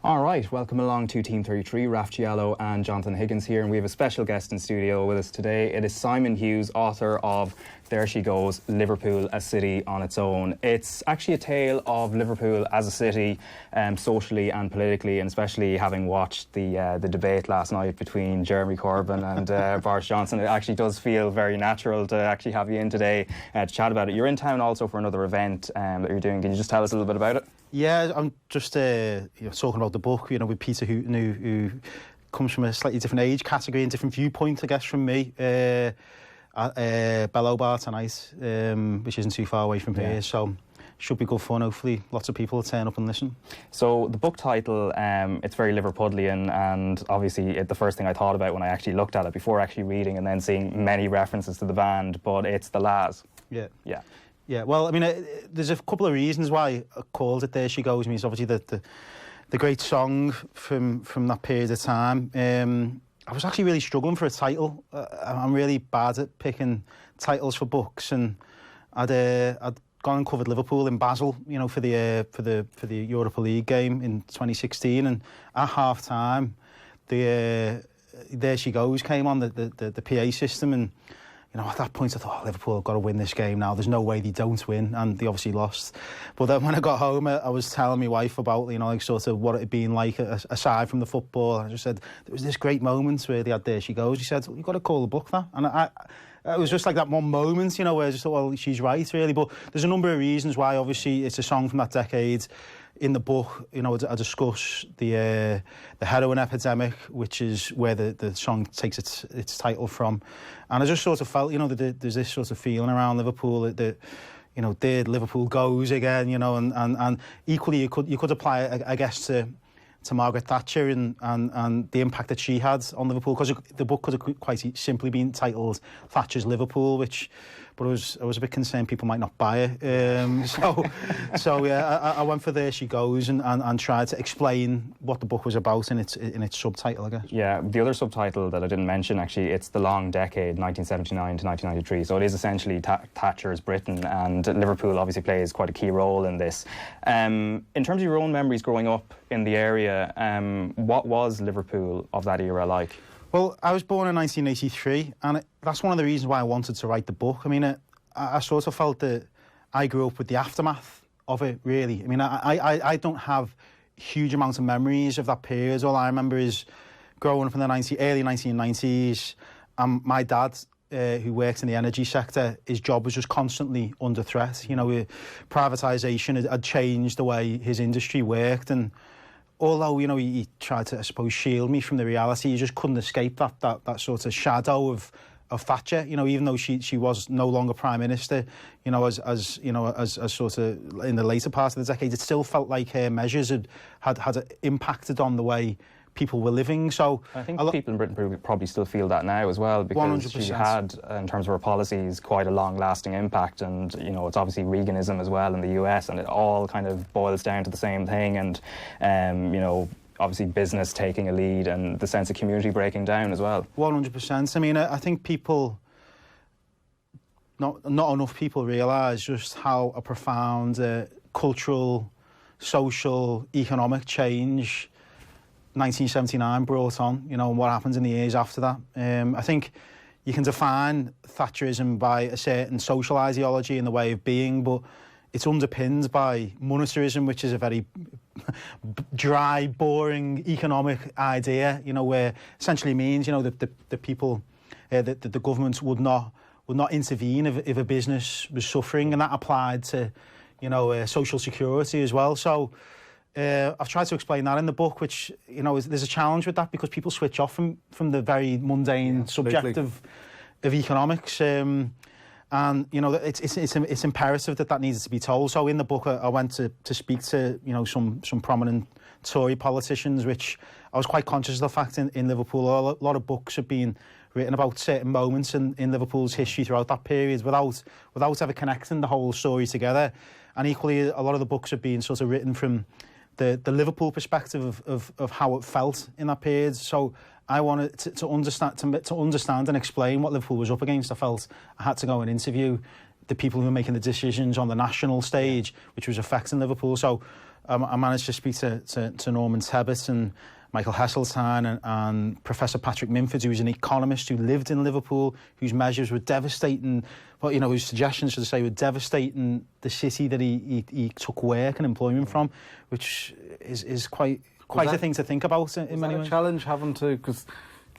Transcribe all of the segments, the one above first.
All right, welcome along to Team 33. Raf Diallo and Jonathan Higgins here, and we have a special guest in studio with us today. It is Simon Hughes, author of There She Goes, Liverpool, a City on Its Own. It's actually a tale of Liverpool as a city, socially and politically, and especially having watched the debate last night between Jeremy Corbyn and Boris Johnson. It actually does feel very natural to actually have you in today to chat about it. You're in town also for another event that you're doing. Can you just tell us a little bit about it? Yeah, I'm just talking about the book, with Peter Hooton, who comes from a slightly different age category and different viewpoint, I guess, from me. Bellow Bar tonight, which isn't too far away from here, so should be good fun. Hopefully lots of people will turn up and listen. So the book title, it's very Liverpudlian, and obviously the first thing I thought about when I actually looked at it before actually reading and then seeing many references to the band, but it's the Lads. Yeah, well, I mean, there's a couple of reasons why I called it There She Goes. I mean, it's obviously the great song from that period of time. I was actually really struggling for a title. I'm really bad at picking titles for books, and I'd gone and covered Liverpool in Basel, for the Europa League game in 2016, and at half time, There She Goes came on the PA system, and at that point I thought, Liverpool have got to win this game now. There's no way they don't win, and they obviously lost. But then when I got home, I was telling my wife about, sort of what it had been like aside from the football. I just said, there was this great moment where they had There She Goes. She said, you've got to call the book that. And it was just like that one moment, where I just thought, well, she's right, really. But there's a number of reasons why. Obviously, it's a song from that decade. In the book, I discuss the heroin epidemic, which is where the song takes its title from. And I just sort of felt, that there's this sort of feeling around Liverpool that there Liverpool goes again, and equally you could apply it, I guess, to Margaret Thatcher and the impact that she had on Liverpool, because the book could have quite simply been titled Thatcher's Liverpool, but I was a bit concerned people might not buy it. So yeah, I went for There She Goes and tried to explain what the book was about in its subtitle, I guess. Yeah, the other subtitle that I didn't mention, actually, it's The Long Decade, 1979 to 1993. So it is essentially Thatcher's Britain, and Liverpool obviously plays quite a key role in this. In terms of your own memories growing up in the area, what was Liverpool of that era like? Well, I was born in 1983, and that's one of the reasons why I wanted to write the book. I mean, I sort of felt that I grew up with the aftermath of it, really. I mean, I don't have huge amounts of memories of that period. All I remember is growing up in the early 1990s, and my dad, who works in the energy sector, his job was just constantly under threat. Privatisation had changed the way his industry worked, and although, he tried to, I suppose, shield me from the reality, you just couldn't escape that sort of shadow of Thatcher, even though she was no longer Prime Minister, as sort of in the later part of the decade, it still felt like her measures had impacted on the way people were living. So I think people in Britain probably still feel that now as well, because 100%. She had, in terms of her policies, quite a long-lasting impact, and it's obviously Reaganism as well in the US, and it all kind of boils down to the same thing, and obviously business taking a lead and the sense of community breaking down as well. 100%. I mean, I think not enough people realise just how a profound cultural, social, economic change 1979 brought on, and what happens in the years after that. I think you can define Thatcherism by a certain social ideology and the way of being, but it's underpinned by monetarism, which is a very dry, boring economic idea, where essentially means, that the people, that the government would not intervene if a business was suffering, and that applied to, social security as well. So I've tried to explain that in the book, which, there's a challenge with that because people switch off from the very mundane subject of economics. And, it's imperative that needed to be told. So in the book, I went to speak to, some prominent Tory politicians, which I was quite conscious of the fact in Liverpool. A lot of books have been written about certain moments in Liverpool's history throughout that period without ever connecting the whole story together. And equally, a lot of the books have been sort of written from the Liverpool perspective of how it felt in that period. So I wanted to understand and explain what Liverpool was up against. I felt I had to go and interview the people who were making the decisions on the national stage, which was affecting Liverpool. So I managed to speak to Norman Tebbit and Michael Heseltine and Professor Patrick Minford, who was an economist who lived in Liverpool, whose measures were devastating, well, you know, whose suggestions, should I say, were devastating the city that he took work and employment from, which is quite a thing to think about in many ways. A challenge having to, because,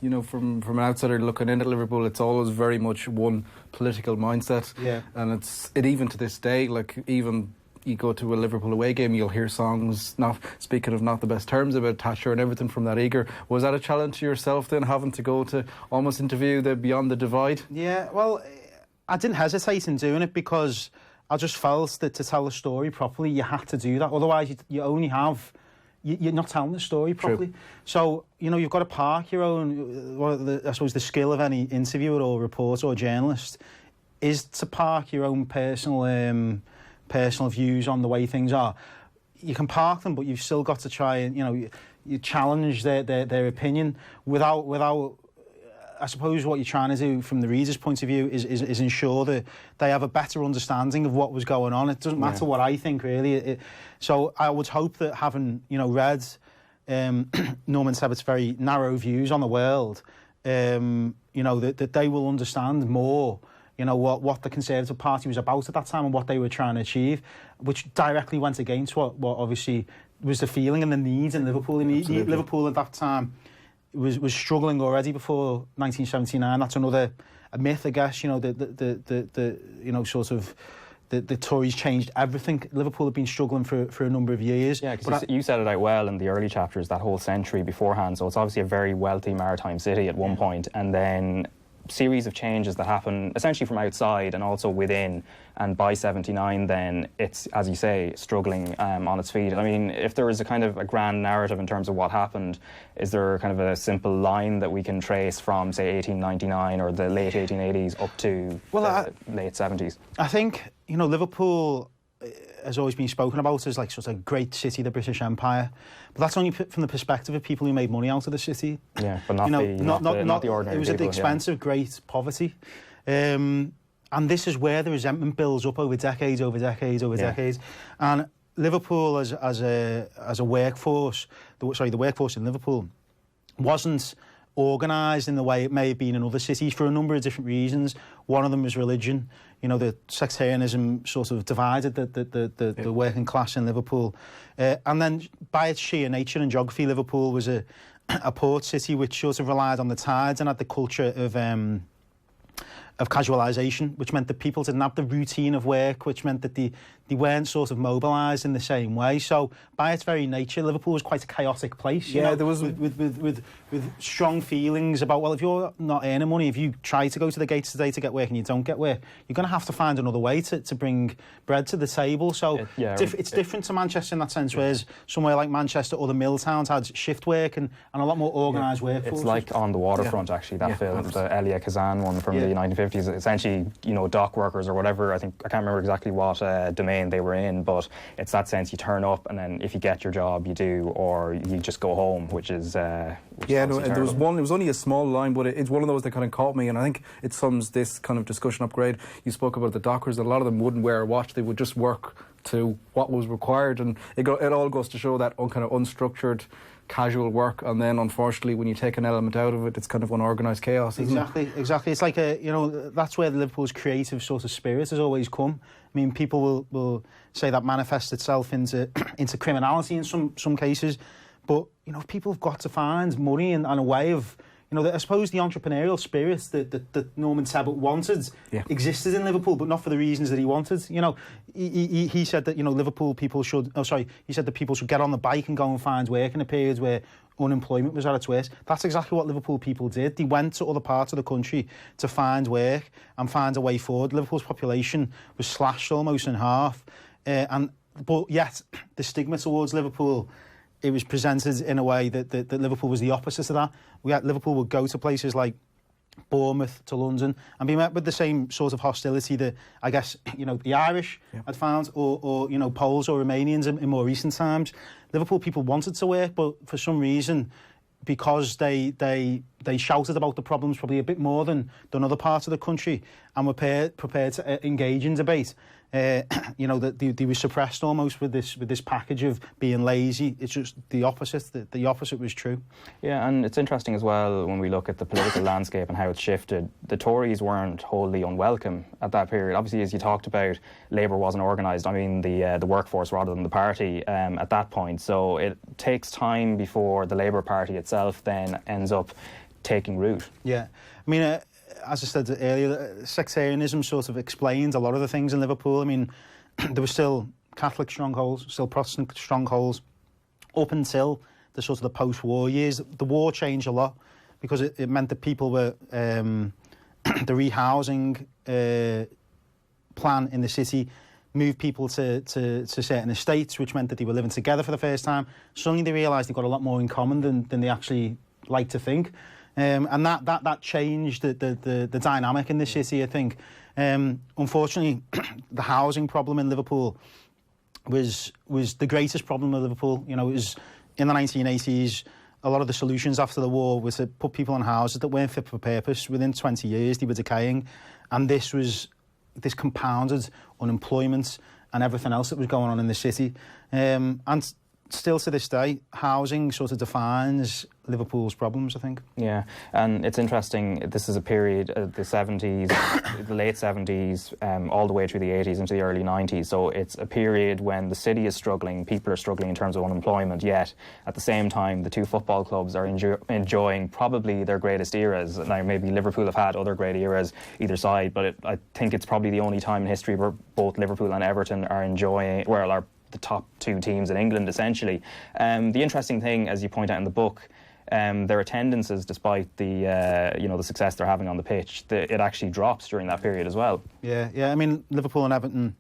you know, from an outsider looking in at Liverpool, it's always very much one political mindset. Yeah. And it even to this day, like, even you go to a Liverpool away game, you'll hear songs, not the best terms, about Thatcher and Everton from that eager. Was that a challenge to yourself then, having to go to almost interview the Beyond the Divide? Yeah, well, I didn't hesitate in doing it because I just felt that to tell the story properly, you had to do that. Otherwise, you only have... You're not telling the story properly. True. So, you know, you've got to park your own... I suppose the skill of any interviewer or reporter or journalist is to park your own personal views on the way things are. You can park them, but you've still got to try and, you know, you challenge their opinion without... I suppose what you're trying to do from the reader's point of view is ensure that they have a better understanding of what was going on. It doesn't matter what I think, really. So I would hope that having, you know, read Norman Tebbit's very narrow views on the world, you know, that they will understand more, you know, what the Conservative Party was about at that time and what they were trying to achieve, which directly went against what obviously was the feeling and the needs in Liverpool. Liverpool at that time was struggling already before 1979. That's another myth, I guess. You know, the you know, sort of the Tories changed everything. Liverpool had been struggling for a number of years. Yeah, because you said it out well in the early chapters, that whole century beforehand. So it's obviously a very wealthy maritime city at one point, and then series of changes that happen essentially from outside and also within, and by 79 then it's, as you say, struggling on its feet. I mean, if there is a kind of a grand narrative in terms of what happened, is there kind of a simple line that we can trace from, say, 1899 or the late 1880s up to the late 70s? I think, you know, Liverpool has always been spoken about as like sort of a great city, the British Empire, but that's only from the perspective of people who made money out of the city. Yeah, but not, you know, not the ordinary. It was people, at the expense of great poverty, and this is where the resentment builds up over decades, and Liverpool as a workforce, the workforce in Liverpool wasn't organised in the way it may have been in other cities for a number of different reasons. One of them was religion. You know, the sectarianism sort of divided the working class in Liverpool. And then by its sheer nature and geography, Liverpool was a port city which sort of relied on the tides and had the culture of casualisation, which meant that people didn't have the routine of work, which meant that they weren't sort of mobilised in the same way. So by its very nature, Liverpool was quite a chaotic place. You know, there was with strong feelings about, well, if you're not earning money, if you try to go to the gates today to get work and you don't get work, you're going to have to find another way to bring bread to the table. So it's different to Manchester in that sense, whereas somewhere like Manchester or the mill towns had shift work and a lot more organised workforce. It's like On the Waterfront, actually, that film, the Elia Kazan one from the 1950s. Essentially, you know, dock workers or whatever. I can't remember exactly what domain they were in, but it's that sense, you turn up and then if you get your job, you do, or you just go home, which is there was one, it was only a small line, but it's one of those that kind of caught me, and I think it sums this kind of discussion up great. You spoke about the dockers, a lot of them wouldn't wear a watch, they would just work to what was required, and it all goes to show that kind of unstructured casual work, and then unfortunately when you take an element out of it, it's kind of unorganised chaos, isn't it? Exactly. It's like that's where Liverpool's creative sort of spirit has always come. I mean, people will say that manifests itself into criminality in some cases, but you know, people have got to find money and a way of, you know, I suppose the entrepreneurial spirit that Norman Tebbit wanted existed in Liverpool, but not for the reasons that he wanted. You know, he said that, you know, he said that people should get on the bike and go and find work in a period where unemployment was at its worst. That's exactly what Liverpool people did. They went to other parts of the country to find work and find a way forward. Liverpool's population was slashed almost in half, but yet the stigma towards Liverpool, it was presented in a way that Liverpool was the opposite of that. Liverpool would go to places like Bournemouth, to London, and be met with the same sort of hostility that, I guess, you know, the Irish had found, or you know, Poles or Romanians in more recent times. Liverpool people wanted to work, but for some reason, because they shouted about the problems probably a bit more than other parts of the country and were prepared to engage in debate, you know, that they were suppressed almost with this package of being lazy. It's just the opposite. The opposite was true. Yeah, and it's interesting as well when we look at the political landscape and how it's shifted. The Tories weren't wholly unwelcome at that period. Obviously, as you talked about, Labour wasn't organised. I mean, the workforce rather than the party at that point. So it takes time before the Labour Party itself then ends up taking root. Yeah, I mean, as I said earlier, sectarianism sort of explains a lot of the things in Liverpool. I mean, there were still Catholic strongholds, still Protestant strongholds, up until the sort of the post-war years. The war changed a lot because it meant that people were the rehousing plan in the city moved people to certain estates, which meant that they were living together for the first time. Suddenly they realised they've got a lot more in common than they actually like to think. And that changed the dynamic in the city, I think. Unfortunately, the housing problem in Liverpool was the greatest problem of Liverpool. You know, it was in the 1980s. A lot of the solutions after the war was to put people in houses that weren't fit for purpose. Within 20 years, they were decaying, and this compounded unemployment and everything else that was going on in the city. And still to this day, housing sort of defines Liverpool's problems, I think. Yeah, and it's interesting, this is a period, the 70s, the late 70s, all the way through the 80s into the early 90s. So it's a period when the city is struggling, people are struggling in terms of unemployment, yet at the same time, the two football clubs are enjoying probably their greatest eras. Now, maybe Liverpool have had other great eras either side, but I think it's probably the only time in history where both Liverpool and Everton are enjoying, well, are the top two teams in England, essentially. The interesting thing, as you point out in the book, their attendances, despite the the success they're having on the pitch, it actually drops during that period as well. Yeah. I mean, Liverpool and Everton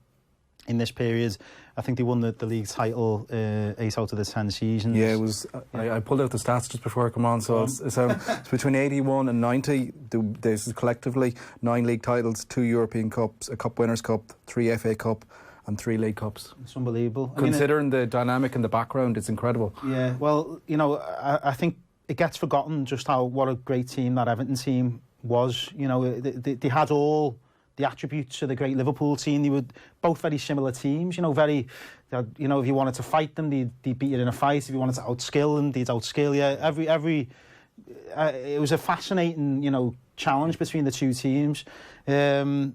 in this period, I think they won the league title 8 out of the 10 seasons. Yeah, it was. I pulled out the stats just before I come on. So it's between 81 and 90. There's collectively 9 league titles, 2 European Cups, a Cup Winners' Cup, 3 FA Cup, and 3 League Cups. It's unbelievable. Considering the dynamic in the background, it's incredible. Yeah, well, you know, I think it gets forgotten just what a great team that Everton team was. You know, they had all the attributes of the great Liverpool team. They were both very similar teams. You know, if you wanted to fight them, they'd beat you in a fight. If you wanted to outskill them, they'd outskill you. It was a fascinating, you know, challenge between the two teams. And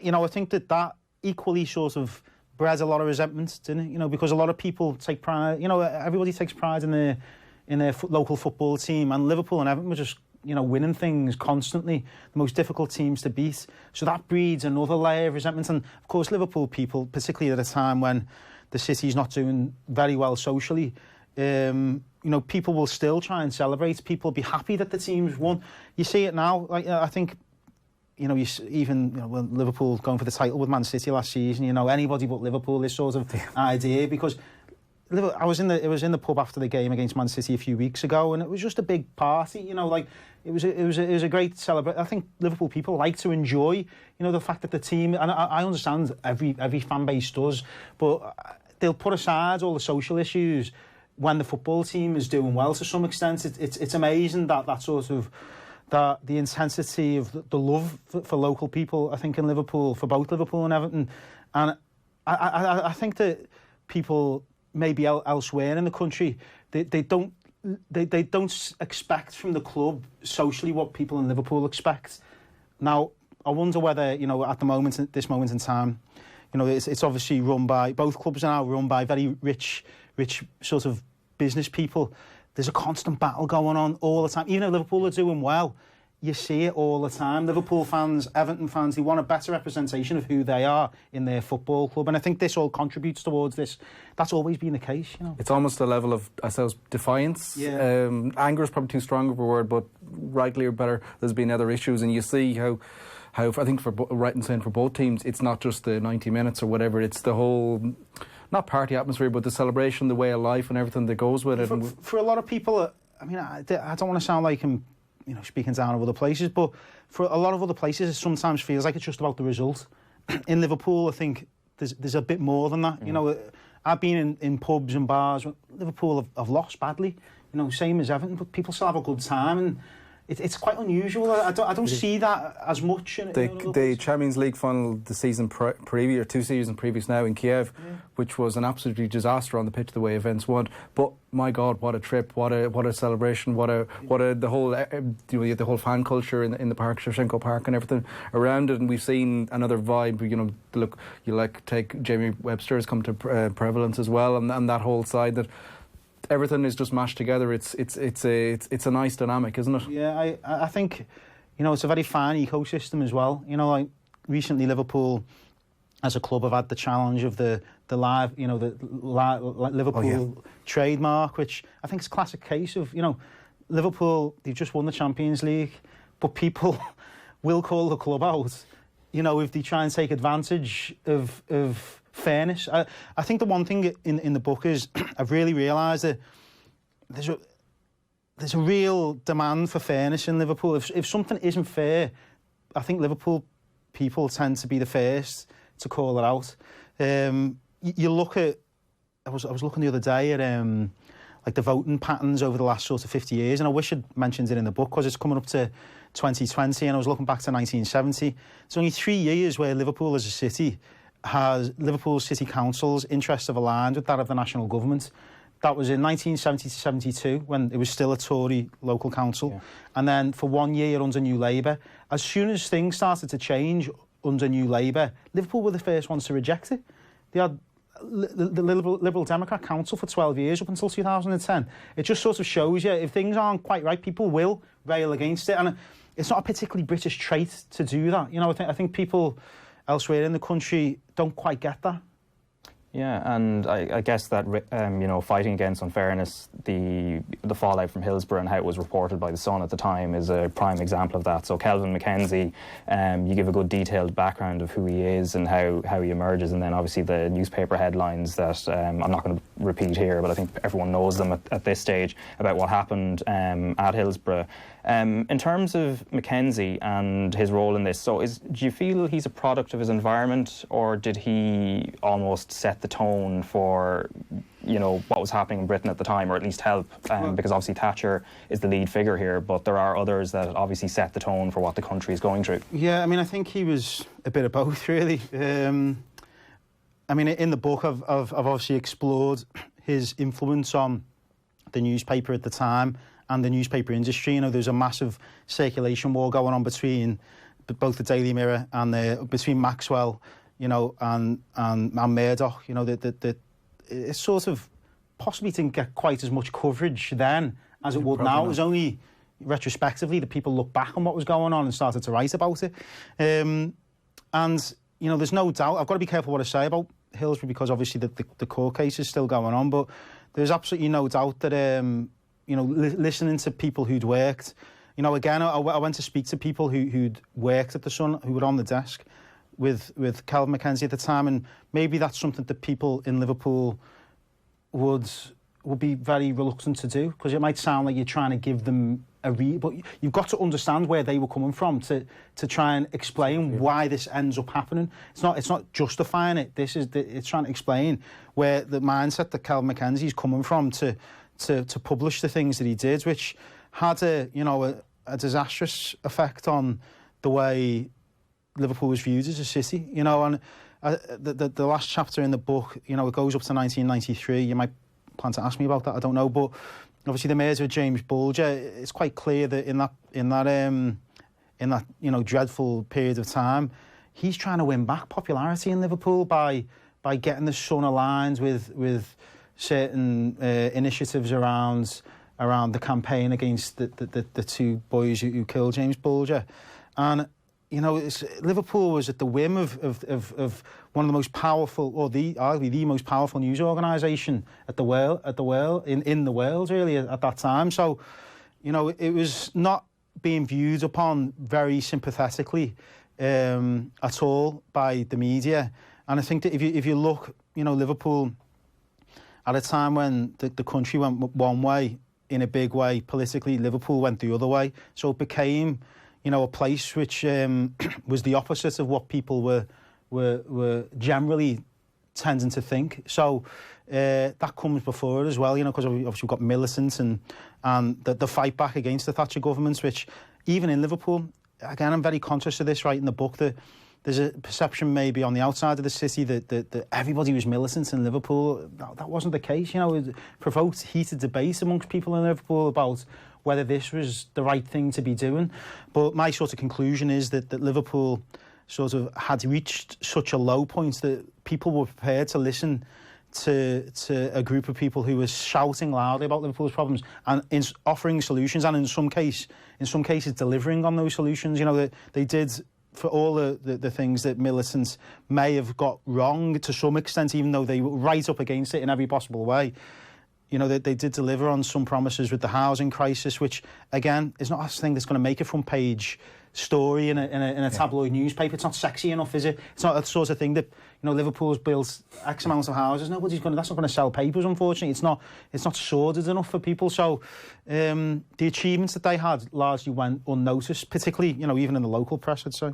you know, I think that equally sort of bred a lot of resentment, didn't it? You know, because a lot of people take pride. You know, everybody takes pride in their local football team, and Liverpool and Everton were just, you know, winning things constantly, the most difficult teams to beat. So that breeds another layer of resentment. And of course, Liverpool people, particularly at a time when the city's not doing very well socially, you know, people will still try and celebrate. People will be happy that the team's won. You see it now. Like, I think, you know, when Liverpool going for the title with Man City last season, you know, anybody but Liverpool, this sort of idea, because it was in the pub after the game against Man City a few weeks ago, and it was just a big party, you know, like it was a great celebration. I think Liverpool people like to enjoy, you know, the fact that the team, and I understand every fan base does, but they'll put aside all the social issues when the football team is doing well. To some extent, it's amazing that sort of that the intensity of the love for local people, I think, in Liverpool, for both Liverpool and Everton. And I think that people maybe elsewhere in the country, they don't expect from the club socially what people in Liverpool expect. Now, I wonder whether, you know, at this moment in time, you know, it's obviously run by, both clubs are now run by very rich sort of business people. There's a constant battle going on all the time. Even if Liverpool are doing well, you see it all the time. Liverpool fans, Everton fans, they want a better representation of who they are in their football club. And I think this all contributes towards this. That's always been the case, you know. It's almost a level of, I suppose, defiance. Yeah. Anger is probably too strong of a word, but rightly or better, there's been other issues. And you see how I think, right in saying for both teams, it's not just the 90 minutes or whatever, it's the whole, not party atmosphere, but the celebration, the way of life and everything that goes with it. For a lot of people, I mean, I don't want to sound like I'm, you know, speaking down of other places, but for a lot of other places, it sometimes feels like it's just about the result. In Liverpool, I think there's a bit more than that. You know, I've been in pubs and bars. Liverpool have lost badly, you know, same as Everton, but people still have a good time. And it's quite unusual. I don't see that as much. The Champions League final, the season previous, or 2 seasons previous now in Kiev, which was an absolutely disaster on the pitch the way events went. But my God, what a trip! What a celebration! The whole fan culture in the park, Shevchenko Park, and everything around it. And we've seen another vibe. You know, look, take Jamie Webster has come to prevalence as well, and that whole side that. Everything is just mashed together. It's a nice dynamic, isn't it? Yeah, I think, you know, it's a very fine ecosystem as well. You know, like recently Liverpool, as a club, have had the challenge of the live, you know, the Liverpool trademark, which I think is a classic case of, you know, Liverpool, they've just won the Champions League, but people will call the club out, you know, if they try and take advantage of fairness. I think the one thing in the book is I've really realised that there's a real demand for fairness in Liverpool. If something isn't fair, I think Liverpool people tend to be the first to call it out. You look at, I was looking the other day at like the voting patterns over the last sort of 50 years, and I wish I'd mentioned it in the book because it's coming up to 2020, and I was looking back to 1970. It's only 3 years where Liverpool as a city Liverpool City Council's interests have aligned with that of the national government. That was in 1970 to 72 when it was still a Tory local council. Yeah. And then for 1 year under New Labour. As soon as things started to change under New Labour, Liverpool were the first ones to reject it. They had the Liberal Democrat Council for 12 years up until 2010. It just sort of shows you if things aren't quite right, people will rail against it. And it's not a particularly British trait to do that. You know, I think people elsewhere in the country don't quite get that. Yeah, and I guess that you know, fighting against unfairness, the fallout from Hillsborough and how it was reported by The Sun at the time is a prime example of that. So Kelvin Mackenzie, you give a good detailed background of who he is and how he emerges, and then obviously the newspaper headlines that I'm not going to repeat here, but I think everyone knows them at this stage about what happened at Hillsborough. In terms of Mackenzie and his role in this, do you feel he's a product of his environment, or did he almost set the tone for, you know, what was happening in Britain at the time, or at least help? Because obviously Thatcher is the lead figure here, but there are others that obviously set the tone for what the country is going through. Yeah, I mean, I think he was a bit of both, really. I mean, in the book, I've obviously explored his influence on the newspaper at the time and the newspaper industry. You know, there's a massive circulation war going on between both the Daily Mirror and between Maxwell, you know, and Murdoch. You know, that it sort of possibly didn't get quite as much coverage then as it would now. It was only retrospectively that people look back on what was going on and started to write about it. And, you know, there's no doubt, I've got to be careful what I say about Hillsborough because obviously the court case is still going on, but there's absolutely no doubt that, you know, listening to people who'd worked, you know, again, I went to speak to people who'd worked at The Sun, who were on the desk with Kelvin Mackenzie at the time, and maybe that's something that people in Liverpool would be very reluctant to do, because it might sound like you're trying to give them a but you've got to understand where they were coming from to try and explain why this ends up happening. It's not justifying it. It's trying to explain where the mindset that Kelvin Mackenzie's coming from to publish the things that he did, which had a disastrous effect on the way Liverpool was viewed as a city. You know, and the last chapter in the book, you know, it goes up to 1993. You might plan to ask me about that, I don't know, but obviously the murder of James Bulger, it's quite clear that in that you know, dreadful period of time, he's trying to win back popularity in Liverpool by getting the Sun aligned with certain initiatives around the campaign against the two boys who killed James Bulger. And you know, Liverpool was at the whim of one of the most powerful, or arguably the most powerful news organisation in the world, really, at that time. So, you know, it was not being viewed upon very sympathetically at all by the media. And I think that if you look, you know, Liverpool at a time when the country went one way in a big way politically, Liverpool went the other way. So it became, you know, a place which was the opposite of what people were generally tending to think. So that comes before it as well, you know, because obviously we've got militants and the fight back against the Thatcher governments, which even in Liverpool, again, I'm very conscious of this, right, in the book, that there's a perception maybe on the outside of the city that everybody was militant in Liverpool. That wasn't the case, you know. It provoked heated debate amongst people in Liverpool about whether this was the right thing to be doing. But my sort of conclusion is that Liverpool sort of had reached such a low point that people were prepared to listen to a group of people who were shouting loudly about Liverpool's problems and offering solutions, and in some cases delivering on those solutions. You know, they did, for all the things that militants may have got wrong to some extent, even though they were right up against it in every possible way. You know, they did deliver on some promises with the housing crisis, which, again, is not a thing that's going to make a front page story in a tabloid newspaper. It's not sexy enough, is it? It's not the sort of thing that, you know, Liverpool's built X amount of houses. That's not going to sell papers, unfortunately. It's not sordid enough for people. So the achievements that they had largely went unnoticed, particularly, you know, even in the local press, I'd say.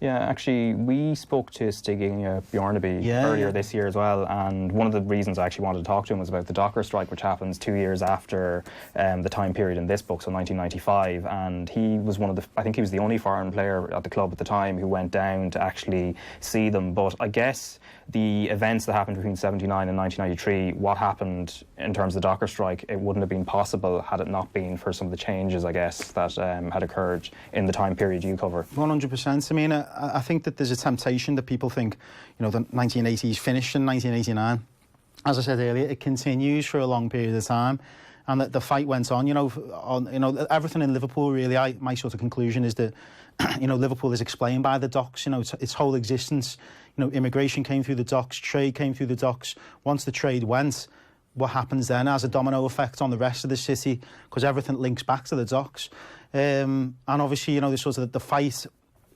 Yeah, actually, we spoke to Stig Bjornaby earlier this year as well, and one of the reasons I actually wanted to talk to him was about the Docker strike, which happens 2 years after the time period in this book, so 1995, and he was I think he was the only foreign player at the club at the time who went down to actually see them. But I guess the events that happened between 79 and 1993, what happened in terms of the Docker strike, it wouldn't have been possible had it not been for some of the changes, I guess, that had occurred in the time period you cover. 100%. I mean, I think that there's a temptation that people think, you know, the 1980s finished in 1989. As I said earlier, it continues for a long period of time, and that the fight went on. You know, everything in Liverpool, really. My sort of conclusion is that, you know, Liverpool is explained by the docks. You know, its whole existence. You know, immigration came through the docks, trade came through the docks. Once the trade went, what happens then has a domino effect on the rest of the city, because everything links back to the docks. And obviously, you know, the fight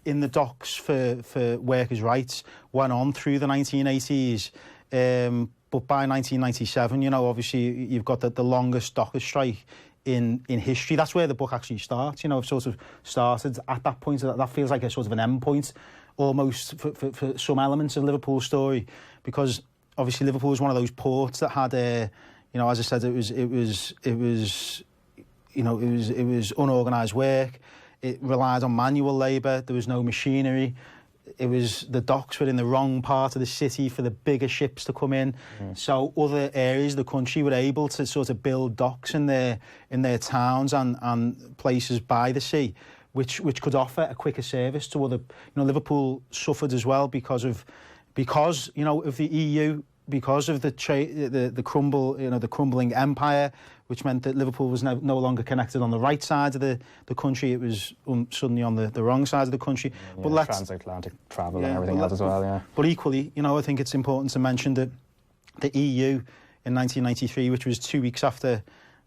in the docks for workers' rights went on through the 1980s. But by 1997, you know, obviously you've got the longest docker strike in history. That's where the book actually starts. You know, it sort of started at that point. That feels like a sort of an end point almost for some elements of Liverpool's story, because obviously Liverpool was one of those ports that had you know, as I said, it was unorganised work. It relied on manual labour. There was no machinery. The docks were in the wrong part of the city for the bigger ships to come in. So other areas of the country were able to sort of build docks in their towns and places by the sea, which could offer a quicker service to other. You know, Liverpool suffered as well because you know, of the EU, because of the crumbling empire, which meant that Liverpool was no longer connected on the right side of the country. It was suddenly on the wrong side of the country. Yeah, but transatlantic travel and everything else as well, yeah. But equally, you know, I think it's important to mention that the EU in 1993, which was 2 weeks after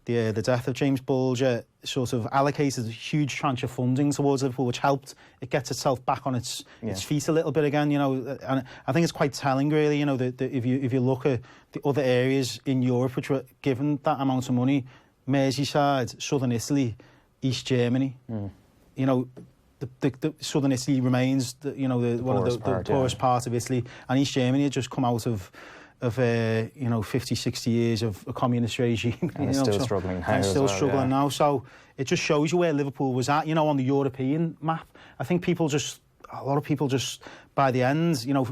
the death of James Bulger, sort of allocated a huge tranche of funding towards Liverpool, which helped it get itself back on its feet a little bit again, you know. And I think it's quite telling, really, you know, that if you look at the other areas in Europe which were given that amount of money, Merseyside, southern Italy, East Germany, you know, the southern Italy remains, one of the poorest part of Italy, and East Germany had just come out of 50, 60 years of a communist regime. And it's still struggling now. And still struggling now. So it just shows you where Liverpool was at, you know, on the European map. I think a lot of people just, by the end, you know,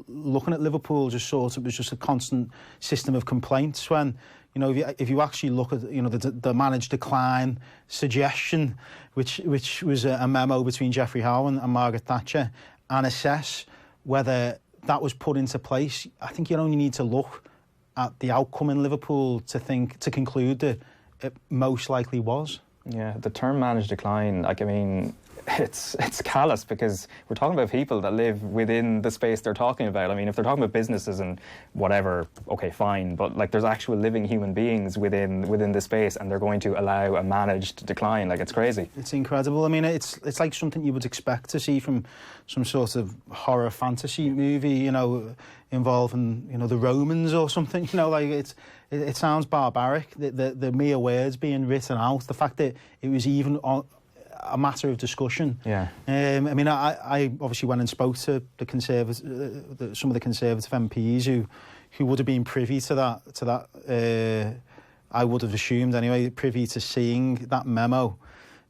looking at Liverpool, just sort of was just a constant system of complaints when, you know, if you actually look at, you know, the managed decline suggestion, which was a memo between Geoffrey Howe and Margaret Thatcher, and assess whether that was put into place, I think you only need to look at the outcome in Liverpool to conclude that it most likely was. Yeah, the term managed decline, like, I mean, it's callous, because we're talking about people that live within the space they're talking about. I mean, if they're talking about businesses and whatever, okay, fine, but like there's actual living human beings within the space, and they're going to allow a managed decline. Like, it's crazy. It's incredible. I mean, it's like something you would expect to see from some sort of horror fantasy movie, you know, involving, you know, the Romans or something. You know, like it sounds barbaric. The mere words being written out, the fact that it was even a matter of discussion. Yeah. I mean, I obviously went and spoke to the some of the Conservative MPs who would have been privy to that. I would have assumed anyway, privy to seeing that memo.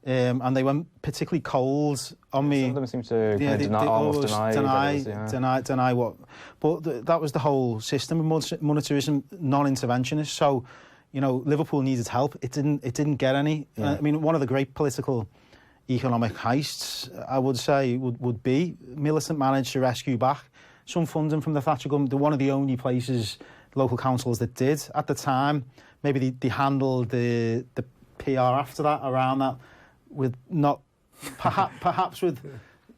And they went particularly cold on me. Some of them seem to kind of almost deny what. But that was the whole system of monetarism, non-interventionist. So, you know, Liverpool needed help. It didn't get any. Yeah. I mean, one of the great political economic heists, I would say, would be Millicent managed to rescue back some funding from the Thatcher government. They're one of the only places, local councils, that did at the time. Maybe they handled the PR after that, around that, with not perhaps with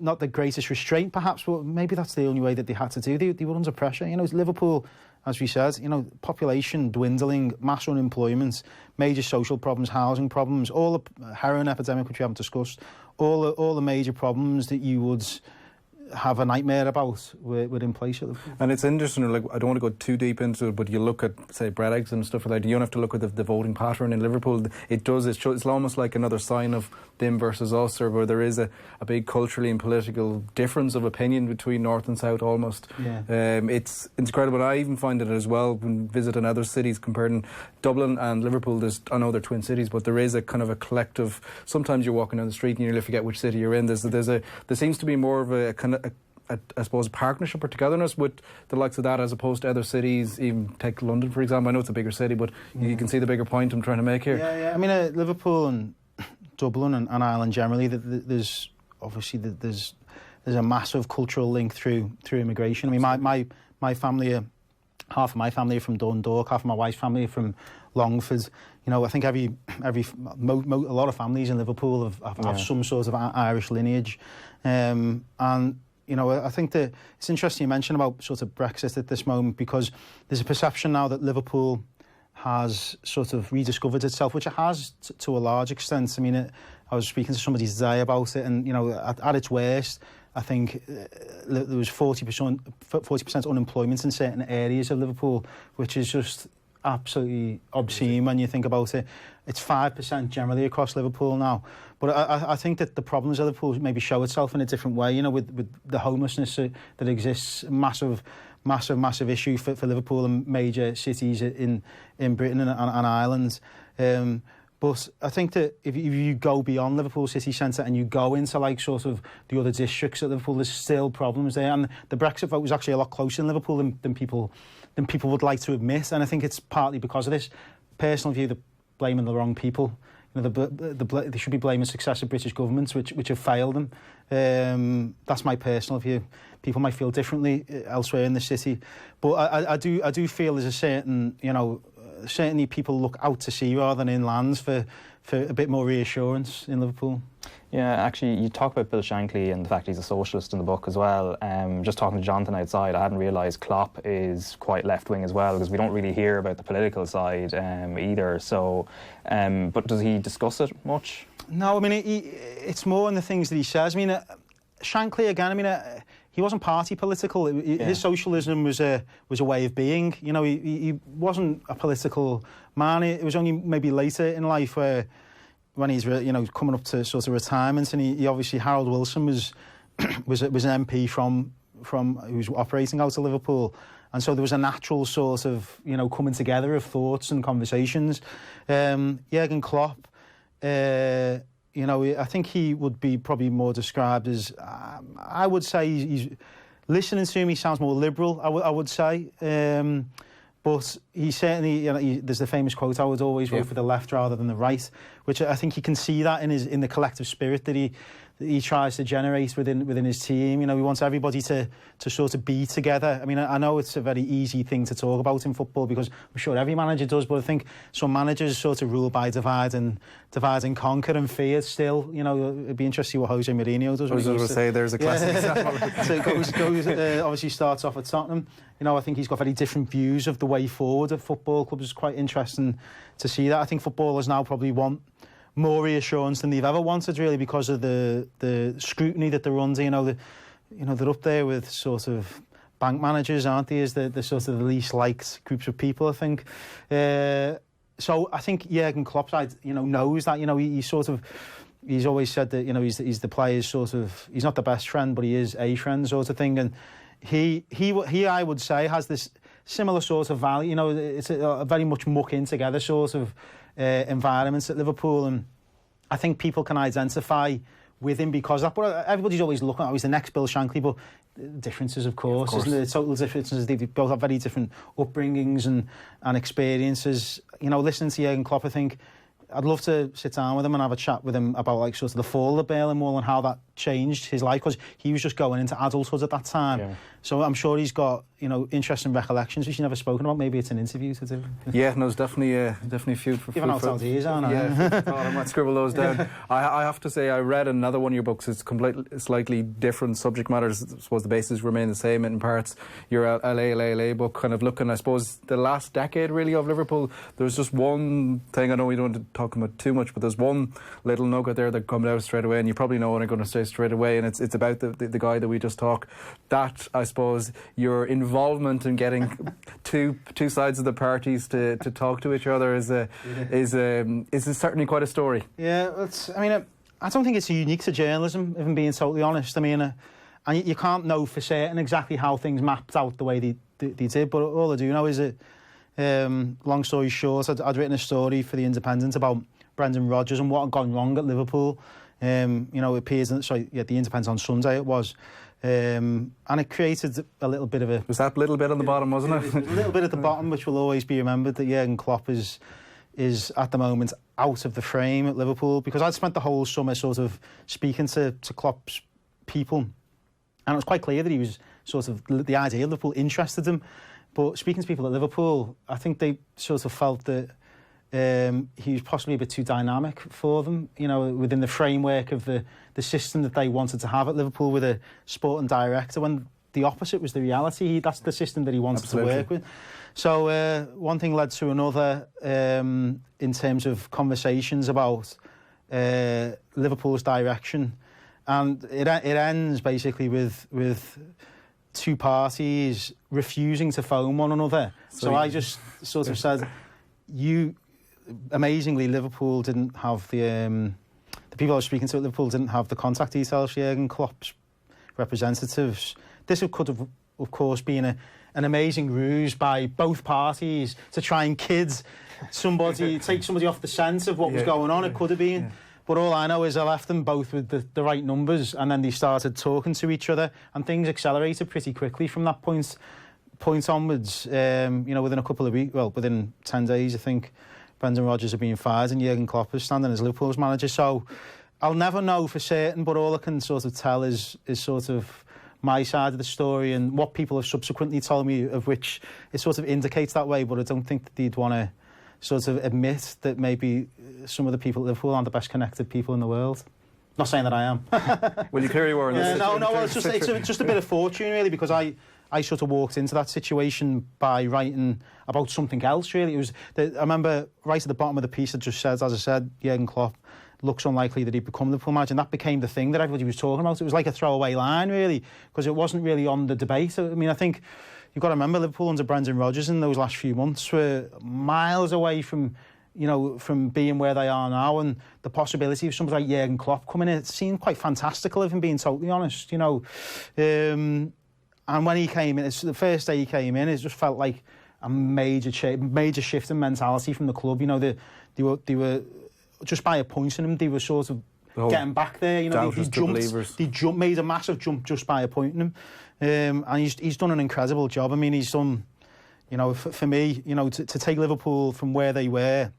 not the greatest restraint, perhaps, but maybe that's the only way that they had to do. They were under pressure. You know, Liverpool, as we said, you know, population dwindling, mass unemployment, major social problems, housing problems, all the heroin epidemic, which we haven't discussed, all the major problems that you would have a nightmare about were in place at Liverpool. And it's interesting, like, I don't want to go too deep into it, but you look at, say, bread eggs and stuff like that, you don't have to look at the voting pattern in Liverpool. It's almost like another sign of them versus us, or where there is a big culturally and political difference of opinion between North and South almost. Yeah. It's incredible. I even find it as well when visiting other cities, comparing Dublin and Liverpool. I know they're twin cities, but there is a kind of a collective, sometimes you're walking down the street and you nearly forget which city you're in. There seems to be more of a kind of I suppose, partnership or togetherness with the likes of that, as opposed to other cities. Even take London, for example. I know it's a bigger city, but you can see the bigger point I'm trying to make here. Yeah. I mean, Liverpool and Dublin and Ireland generally, there's obviously there's a massive cultural link through immigration. I mean, my family, half of my family are from Dundalk, half of my wife's family are from Longford. You know, I think a lot of families in Liverpool have some sort of Irish lineage, and you know, I think that it's interesting you mention about sort of Brexit at this moment, because there's a perception now that Liverpool has sort of rediscovered itself, which it has to a large extent. I mean, I was speaking to somebody today about it, and, you know, at its worst, I think there was 40% unemployment in certain areas of Liverpool, which is just absolutely obscene when you think about it. It's 5% generally across Liverpool now. But I think that the problems of Liverpool maybe show itself in a different way, you know, with the homelessness that exists, massive issue for Liverpool and major cities in Britain and Ireland. But I think that if you go beyond Liverpool city centre and you go into, like, sort of the other districts of Liverpool, there's still problems there. And the Brexit vote was actually a lot closer in Liverpool than people would like to admit. And I think it's partly because of this. Personal view, they're blaming the wrong people. You know, they should be blaming successive British governments which have failed them. That's my personal view. People might feel differently elsewhere in the city, but I do feel there's a certain, you know, certainly people look out to sea rather than inland for a bit more reassurance in Liverpool. Yeah, actually, you talk about Bill Shankly and the fact he's a socialist in the book as well. Just talking to Jonathan outside, I hadn't realised Klopp is quite left-wing as well, because we don't really hear about the political side either. So, but does he discuss it much? No, I mean, it's more in the things that he says. I mean, Shankly, again, I mean, he wasn't party political. His socialism was a way of being. You know, he wasn't a political man. It was only maybe later in life when he's coming up to sort of retirement, and he obviously, Harold Wilson was an MP from who was operating out of Liverpool, and so there was a natural sort of, you know, coming together of thoughts and conversations. Jurgen Klopp, you know, I think he would be probably more described as, I would say he's listening to him, he sounds more liberal, I would say. But he certainly, you know, there's the famous quote, I would always vote for the left rather than the right, which I think you can see that in the collective spirit that he tries to generate within his team. You know, he wants everybody to sort of be together. I mean, I know it's a very easy thing to talk about in football, because I'm sure every manager does, but I think some managers sort of rule by divide and conquer and fear still. You know, it'd be interesting what Jose Mourinho does. I was going to say, there's a classic example. So it goes obviously starts off at Tottenham. You know, I think he's got very different views of the way forward of football clubs. It's quite interesting to see that. I think footballers now probably want more reassurance than they've ever wanted, really, because of the scrutiny that they're under. You know, they're up there with sort of bank managers, aren't they, as the sort of the least liked groups of people, I think. So I think Jurgen Klopp, you know, knows that. You know, he sort of, he's always said that, you know, he's the player's sort of, he's not the best friend, but he is a friend sort of thing. And he I would say, has this similar sort of value. You know, it's a very much muck in together sort of environments at Liverpool, and I think people can identify with him because that. But everybody's always looking at, oh, he's the next Bill Shankly, but differences, of course, isn't there? Total differences. They both have very different upbringings and experiences. You know, listening to Jurgen Klopp, I think I'd love to sit down with him and have a chat with him about like sort of the fall of the Berlin Wall and how that changed his life, because he was just going into adulthood at that time. Yeah. So I'm sure he's got, you know, interesting recollections which he's never spoken about. Maybe it's an interview to do. Yeah, no, it's definitely food for. You've not told years, aren't I? Yeah, I might scribble those down. I have to say, I read another one of your books. It's completely, slightly different subject matters. I suppose the bases remain the same in parts. Your LA book, kind of looking, I suppose, the last decade really of Liverpool. There's just one thing, I know we don't want to talk about too much, but there's one little nugget there that comes out straight away, and you probably know what I'm going to say straight away, and it's about the guy that we just talked. That, I suppose, your involvement in getting two sides of the parties to talk to each other is certainly quite a story. Yeah, I don't think it's unique to journalism, if I'm being totally honest. I mean, and you can't know for certain exactly how things mapped out the way they did, but all I do know is that, long story short, I'd written a story for The Independent about Brendan Rodgers and what had gone wrong at Liverpool. You know, it appears The Independent on Sunday it was. And it created a little bit of a... Was that little bit on the bottom, wasn't it? A little bit at the bottom, which will always be remembered, that Jurgen Klopp is at the moment out of the frame at Liverpool, because I'd spent the whole summer sort of speaking to Klopp's people, and it was quite clear that he was sort of, the idea of Liverpool interested him. But speaking to people at Liverpool, I think they sort of felt that he was possibly a bit too dynamic for them, you know, within the framework of the system that they wanted to have at Liverpool with a sporting director, when the opposite was the reality. That's the system that he wanted to work with. So one thing led to another in terms of conversations about Liverpool's direction, and it ends basically with two parties refusing to phone one another. So I just sort of said, amazingly, Liverpool didn't have the people I was speaking to at Liverpool didn't have the contact details for Jurgen Klopp's representatives. This could have, of course, been an amazing ruse by both parties to try and kid somebody, take somebody off the scent of what was going on. It could have been. Yeah. But all I know is I left them both with the right numbers, and then they started talking to each other, and things accelerated pretty quickly from that point onwards. You know, within a couple of weeks, well, within 10 days, I think, Brendan Rodgers had been fired and Jurgen Klopp was standing as Liverpool's manager. So I'll never know for certain, but all I can sort of tell is sort of my side of the story and what people have subsequently told me, of which it sort of indicates that way, but I don't think that they'd want to sort of admit that maybe some of the people at Liverpool aren't the best connected people in the world. Not saying that I am. Well, you clearly were in this situation. No, it's just a bit of fortune, really, because I sort of walked into that situation by writing about something else, really. I remember right at the bottom of the piece, it just said, as I said, Jurgen Klopp looks unlikely that he'd become Liverpool manager, and that became the thing that everybody was talking about. It was like a throwaway line, really, because it wasn't really on the debate. I mean, I think you've got to remember Liverpool under Brendan Rodgers in those last few months were miles away from being where they are now, and the possibility of somebody like Jurgen Klopp coming in, it seemed quite fantastical, if I'm being totally honest, you know. And when he came in, the first day he came in, it just felt like a major shift in mentality from the club. You know, they were just by appointing him, they were sort of getting back there. You know, they made a massive jump just by appointing him, and he's done an incredible job. I mean, he's done, you know, for me, you know, to take Liverpool from where they were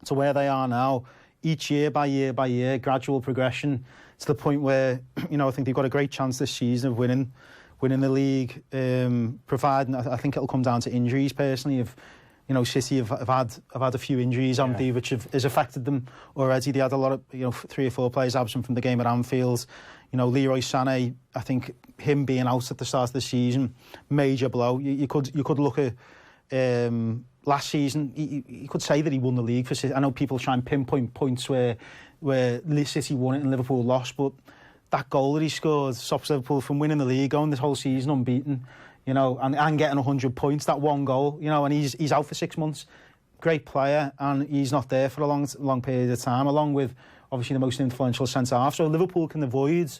to where they are now, each year by year by year, gradual progression to the point where, you know, I think they've got a great chance this season of winning the league, providing, I think it'll come down to injuries personally. If, you know, City have had a few injuries, which has affected them already. They had a lot of, you know, 3 or 4 players absent from the game at Anfield. You know, Leroy Sané, I think him being out at the start of the season, major blow. You could look at last season. You could say that he won the league for City. I know people try and pinpoint points where City won it and Liverpool lost, but that goal that he scored stops Liverpool from winning the league, going this whole season unbeaten, you know, and getting 100 points, that one goal, you know, and he's out for 6 months. Great player, and he's not there for a long period of time, along with obviously the most influential centre-half. So Liverpool can avoid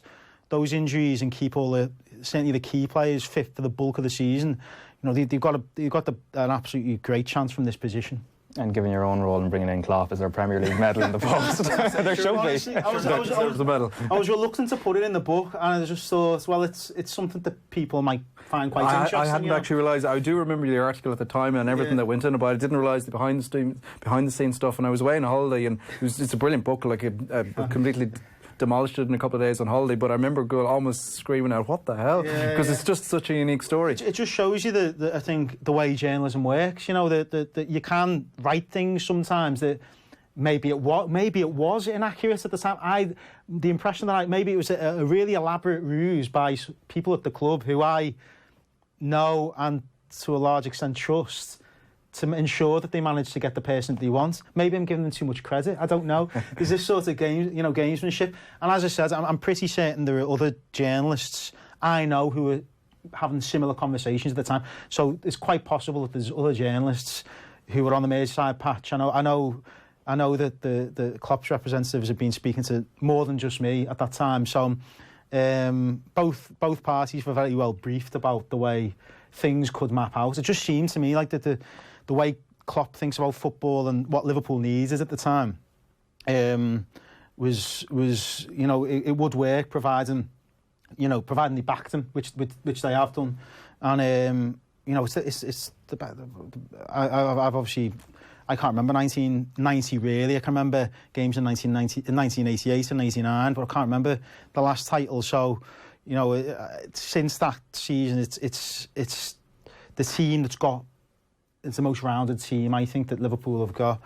those injuries and keep certainly the key players fit for the bulk of the season. You know, they've got an absolutely great chance from this position. And given your own role in bringing in Klopp, is there a Premier League medal in the post? There should Honestly, be. I was reluctant to put it in the book, and I just thought, well, it's something that people might find quite interesting. I hadn't actually realised. I do remember the article at the time and everything that went in about it. I didn't realise the behind the scenes stuff. And I was away on a holiday, and it's a brilliant book. Like completely demolished it in a couple of days on holiday, but I remember almost screaming out, what the hell? Because it's just such a unique story. It just shows you I think the way journalism works, you know, that you can write things sometimes that maybe it was inaccurate at the time. The impression that maybe it was a really elaborate ruse by people at the club who I know and to a large extent trust, to ensure that they manage to get the person that they want. Maybe I'm giving them too much credit. I don't know. There's this sort of gamesmanship. And as I said, I'm pretty certain there are other journalists I know who are having similar conversations at the time. So it's quite possible that there's other journalists who were on the Merseyside patch. I know that the Klopp's representatives have been speaking to more than just me at that time. So both parties were very well briefed about the way things could map out. It just seemed to me like that the way Klopp thinks about football and what Liverpool needs is at the time was you know, it would work providing they backed him, which they have done. And you know, I've obviously, I can't remember 1990 really. I can remember games in 1988 and 89, but I can't remember the last title. So, you know, since that season, it's the team that's got. It's the most rounded team I think that Liverpool have got.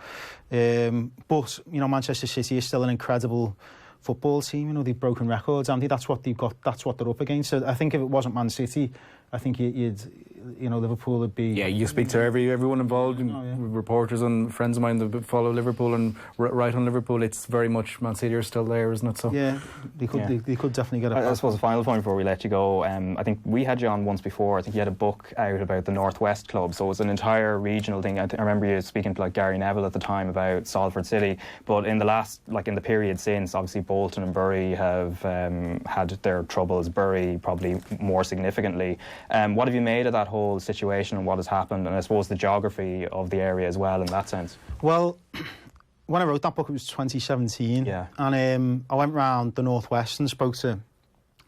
But you know, Manchester City is still an incredible football team. You know, they've broken records, and that's what they've got. That's what they're up against. So I think if it wasn't Man City, I think Liverpool would be. Yeah, you speak to everyone involved, reporters and friends of mine that follow Liverpool and write on Liverpool. It's very much Man City are still there, isn't it? So yeah, they could definitely get it. I suppose the final point before we let you go. I think we had you on once before. I think you had a book out about the Northwest Club, so it was an entire regional thing. I remember you speaking to like Gary Neville at the time about Salford City, but in the period since, obviously Bolton and Bury have had their troubles. Bury probably more significantly. What have you made of that whole situation and what has happened, and I suppose the geography of the area as well in that sense? Well, when I wrote that book, it was 2017, and I went round the Northwest and spoke to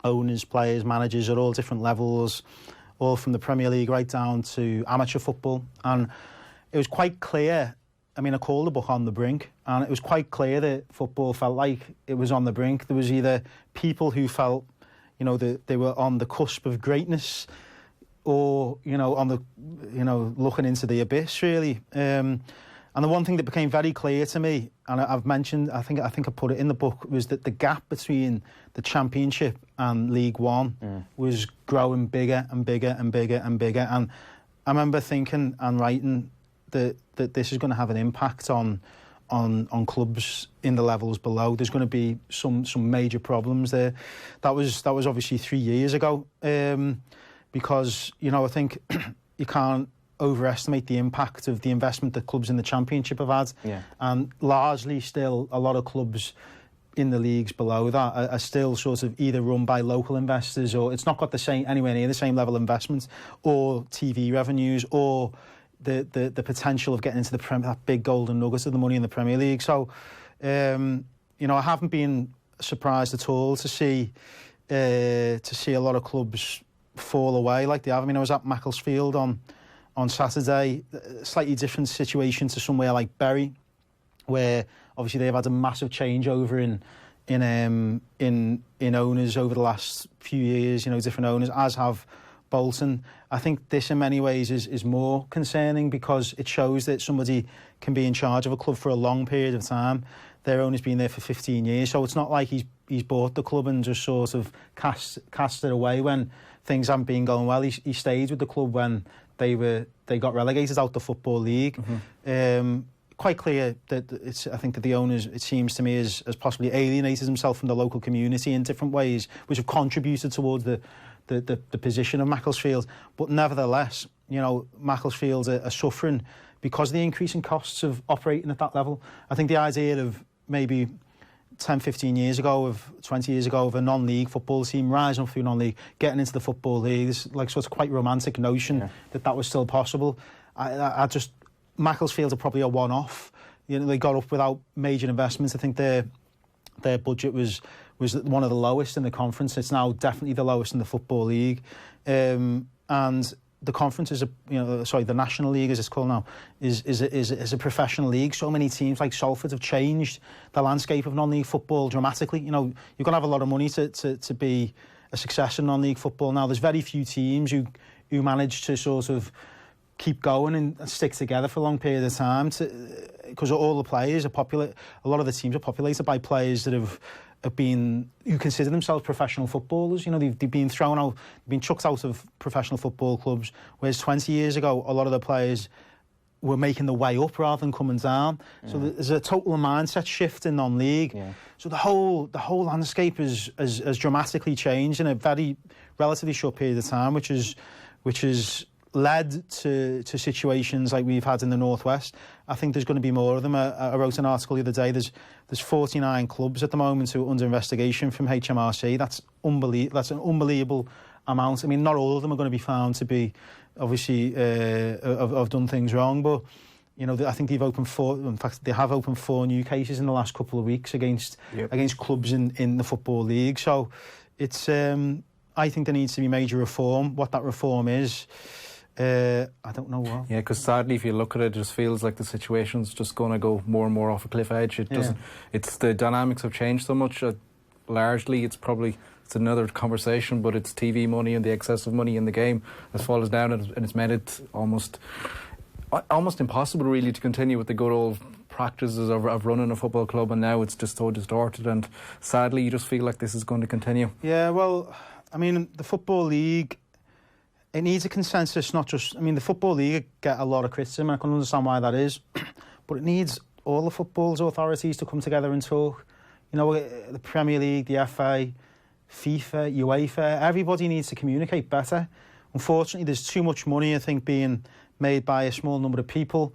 owners, players, managers at all different levels, all from the Premier League right down to amateur football, and it was quite clear. I mean, I called the book On the Brink, and it was quite clear that football felt like it was on the brink. There was either people who felt, you know, that they were on the cusp of greatness, or, you know, on the, you know, looking into the abyss, really. And the one thing that became very clear to me, and I've mentioned, I think I put it in the book, was that the gap between the Championship and League One was growing bigger and bigger and bigger and bigger. And I remember thinking and writing that this is going to have an impact on clubs in the levels below. There's going to be some major problems there. That was obviously 3 years ago. Because, you know, I think you can't overestimate the impact of the investment that clubs in the Championship have had. Yeah. And largely still a lot of clubs in the leagues below that are still sort of either run by local investors, or it's not got anywhere near the same level of investment or TV revenues or the potential of getting into that big golden nugget of the money in the Premier League. So, you know, I haven't been surprised at all to see a lot of clubs fall away like they have. I mean, I was at Macclesfield on Saturday, slightly different situation to somewhere like Bury, where obviously they've had a massive changeover in owners over the last few years. You know, different owners, as have Bolton. I think this in many ways is more concerning because it shows that somebody can be in charge of a club for a long period of time. Their owner's been there for 15 years, so it's not like he's bought the club and just sort of cast it away when things haven't been going well. He stayed with the club when they got relegated out the Football League. Mm-hmm. Quite clear that I think that the owners, it seems to me, has possibly alienated himself from the local community in different ways, which have contributed towards the position of Macclesfield. But nevertheless, you know, Macclesfield are suffering because of the increasing costs of operating at that level. I think the idea of maybe 10, 15 years ago, 20 years ago, of a non-league football team rising up through non-league, getting into the Football League. This like sort of quite romantic notion that was still possible. I just, Macclesfield are probably a one-off. You know, they got up without major investments. I think their budget was one of the lowest in the conference. It's now definitely the lowest in the Football League, and the conference is the National League, as it's called now, is a professional league. So many teams like Salford have changed the landscape of non-league football dramatically. You know, you've got to have a lot of money to be a success in non-league football now. There's very few teams who manage to sort of keep going and stick together for a long period of time, because all the players are popular. A lot of the teams are populated by players that have been, who consider themselves professional footballers. You know, they've been thrown out, been chucked out of professional football clubs, whereas 20 years ago, a lot of the players were making the way up rather than coming down. So there's a total mindset shift in non-league. Yeah. So the whole landscape has dramatically changed in a very relatively short period of time, which is led to situations like we've had in the Northwest. I think there's going to be more of them. I wrote an article the other day. There's 49 clubs at the moment who are under investigation from HMRC. That's an unbelievable amount. I mean, not all of them are going to be found to be, obviously, have done things wrong, but you know, I think they've opened four. In fact, they have opened 4 new cases in the last couple of weeks against clubs in the Football League. So it's, I think there needs to be major reform. What that reform is, I don't know what. Yeah, because sadly, if you look at it, it just feels like the situation's just going to go more and more off a cliff edge. It doesn't. It's the dynamics have changed so much. Largely, it's another conversation, but it's TV money and the excessive money in the game has fallen down, and it's made it almost impossible, really, to continue with the good old practices of running a football club. And now it's just so distorted, and sadly, you just feel like this is going to continue. Yeah, well, I mean, the Football League, it needs a consensus, not just... I mean, the Football League get a lot of criticism, and I can understand why that is, but it needs all the football's authorities to come together and talk. You know, the Premier League, the FA, FIFA, UEFA, everybody needs to communicate better. Unfortunately, there's too much money, I think, being made by a small number of people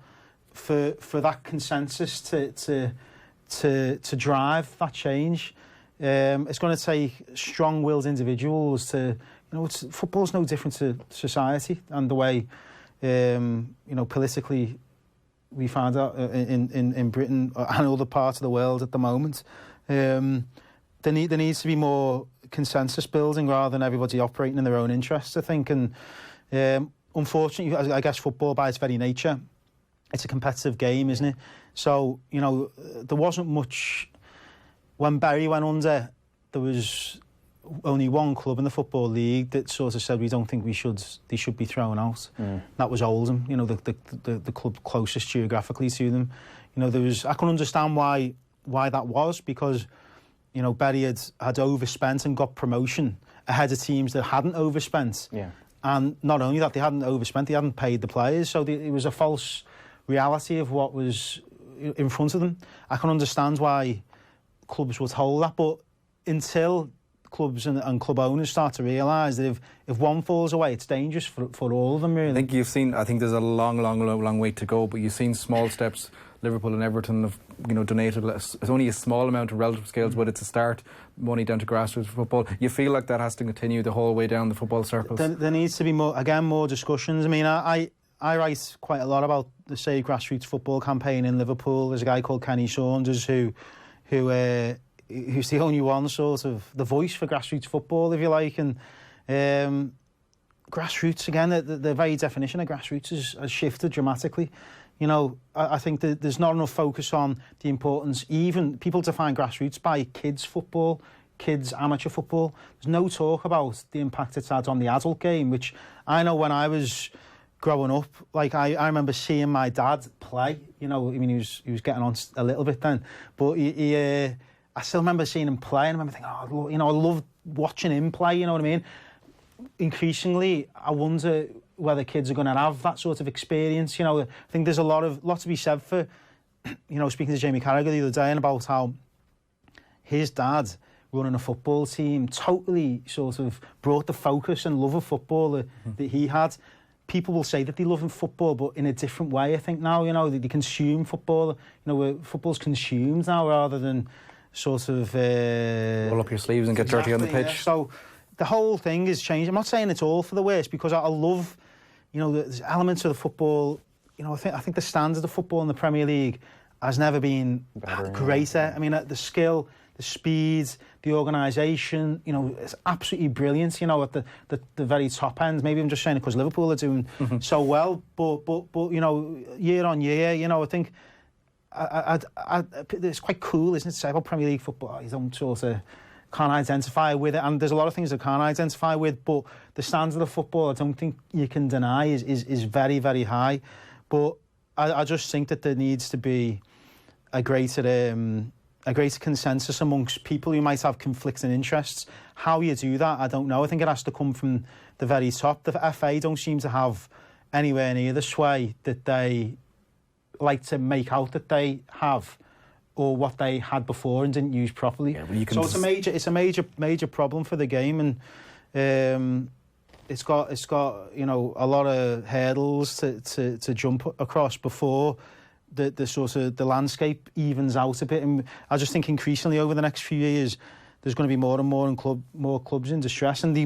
for that consensus to drive that change. It's going to take strong-willed individuals to... You know, football's no different to society and the way, you know, politically we find out in Britain and other parts of the world at the moment. There needs to be more consensus building rather than everybody operating in their own interests, I think. And unfortunately, I guess football by its very nature, it's a competitive game, isn't it? So, you know, there wasn't much... When Bury went under, there was only one club in the Football League that sort of said, we don't think they should be thrown out. That was Oldham, you know, the club closest geographically to them. You know, I can understand why that was, because, you know, Bury had overspent and got promotion ahead of teams that hadn't overspent. Yeah. And not only that, they hadn't overspent, they hadn't paid the players, so it was a false reality of what was in front of them. I can understand why clubs would hold that, but until clubs and club owners start to realise that if one falls away, it's dangerous for all of them, really. I think there's a long way to go, but you've seen small steps. Liverpool and Everton have, you know, donated. It's only a small amount in relative scales, but it's a start. Money down to grassroots football. You feel like that has to continue the whole way down the football circles. There needs to be more discussions. I mean, I write quite a lot about the Save Grassroots Football campaign in Liverpool. There's a guy called Kenny Saunders who's the only one, sort of the voice for grassroots football, if you like. And grassroots, again, the very definition of grassroots has shifted dramatically. You know, I think that there's not enough focus on the importance. Even people define grassroots by kids football, kids amateur football. There's no talk about the impact it's had on the adult game, which I know when I was growing up, like I remember seeing my dad play. You know, I mean, he was getting on a little bit then, but I still remember seeing him play, and I remember thinking, oh, you know, I love watching him play. You know what I mean? Increasingly, I wonder whether kids are going to have that sort of experience. You know, I think there's a lot to be said for, you know, speaking to Jamie Carragher the other day and about how his dad running a football team totally sort of brought the focus and love of football that he had. People will say that they love football, but in a different way, I think now. You know, they consume football. You know, football's consumed now rather than sort of... roll up your sleeves and get dirty on the pitch. Yeah. So the whole thing is changed. I'm not saying it's all for the worse, because I love, you know, there's elements of the football. You know, I think the standard of football in the Premier League has never been greater. I mean, the skill, the speed, the organisation, you know, it's absolutely brilliant, you know, at the very top end. Maybe I'm just saying it because Liverpool are doing so well, but you know, year on year, you know, I think it's quite cool, isn't it, to say about Premier League football, you don't sort of can't identify with it, and there's a lot of things that can't identify with, but the standard of football, I don't think you can deny, is very, very high. But I just think that there needs to be a greater consensus amongst people who might have conflicting interests. How you do that, I don't know. I think it has to come from the very top. The FA don't seem to have anywhere near the sway that they like to make out that they have, or what they had before and didn't use properly. Yeah, so it's a major problem for the game, and it's got you know, a lot of hurdles to jump across before the sort of the landscape evens out a bit. And I just think increasingly over the next few years there's going to be more and more clubs in distress, and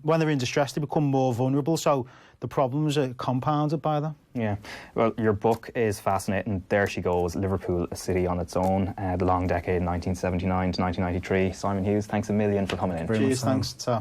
when they're in distress they become more vulnerable, so the problems are compounded by that. Yeah, well, your book is fascinating. There she goes, Liverpool, a city on its own, the long decade 1979 to 1993. Simon Hughes, thanks a million for coming in. Cheers, thanks.